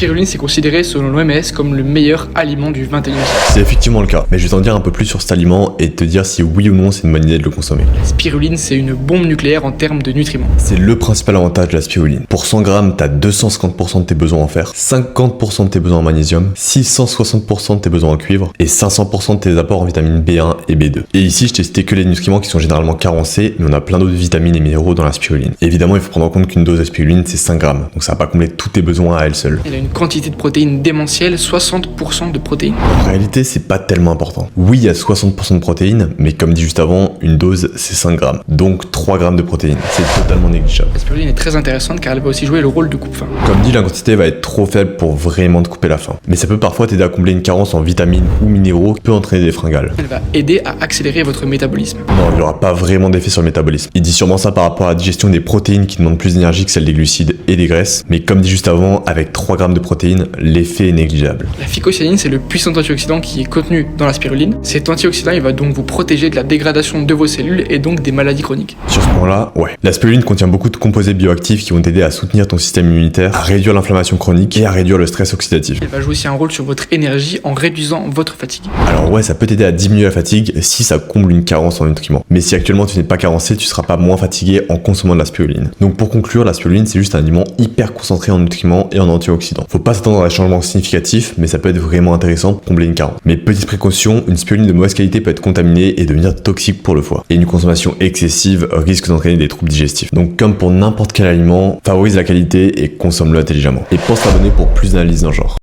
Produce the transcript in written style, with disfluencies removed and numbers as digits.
spiruline, c'est considéré selon l'OMS comme le meilleur aliment du 21e siècle. C'est effectivement le cas, mais je vais t'en dire un peu plus sur cet aliment et te dire si oui ou non c'est une bonne idée de le consommer. La spiruline, c'est une bombe nucléaire en termes de nutriments. C'est le principal avantage de la spiruline. Pour 100 grammes, t'as 250% de tes besoins en fer, 50% de tes besoins en magnésium, 660% de tes besoins en cuivre et 500% de tes apports en vitamine B1 et B2. Et ici, je t'ai cité que les nutriments qui sont généralement carencés, mais on a plein d'autres vitamines et minéraux dans la spiruline. Évidemment, il faut prendre en compte qu'une dose de spiruline, c'est 5 grammes, donc ça va pas combler tous tes besoins à elle seule. Elle a une quantité de protéines démentielle, 60% de protéines. En réalité, c'est pas tellement important. Oui, il y a 60% de protéines, mais comme dit juste avant, une dose, c'est 5 grammes. Donc 3 grammes de protéines. C'est totalement négligeable. La spiruline est très intéressante car elle va aussi jouer le rôle de coupe-faim. Comme dit, la quantité va être trop faible pour vraiment te couper la faim. Mais ça peut parfois t'aider à combler une carence en vitamines ou minéraux qui peut entraîner des fringales. Elle va aider à accélérer votre métabolisme. Non, il n'y aura pas vraiment d'effet sur le métabolisme. Il dit sûrement ça par rapport à la digestion des protéines qui demandent plus d'énergie que celle des glucides et des graisses. Mais comme dit juste avant, avec 3 grammes de protéines, l'effet est négligeable. La phycocyanine, c'est le puissant antioxydant qui est contenu dans la spiruline. Cet antioxydant, il va donc vous protéger de la dégradation de vos cellules et donc des maladies chroniques. Sur ce point-là, ouais. La spiruline contient beaucoup de composés bioactifs qui vont t'aider à soutenir ton système immunitaire, à réduire l'inflammation chronique et à réduire le stress oxydatif. Elle va jouer aussi un rôle sur votre énergie en réduisant votre fatigue. Alors ouais, ça peut t'aider à diminuer la fatigue si ça comble une carence en nutriments. Mais si actuellement tu n'es pas carencé, tu seras pas moins fatigué en consommant de la spiruline. Donc pour conclure, la spiruline c'est juste un aliment hyper concentré en nutriments et en antioxydants. Faut pas s'attendre à des changements significatifs, mais ça peut être vraiment intéressant pour combler une carence. Mais petite précaution, une spiruline de mauvaise qualité peut être contaminée et devenir toxique pour le foie. Et une consommation excessive risque d'entraîner des troubles digestifs. Donc comme pour n'importe quel aliment, favorise la qualité et consomme-le intelligemment. Et pense t'abonner pour plus d'analyses dans le genre.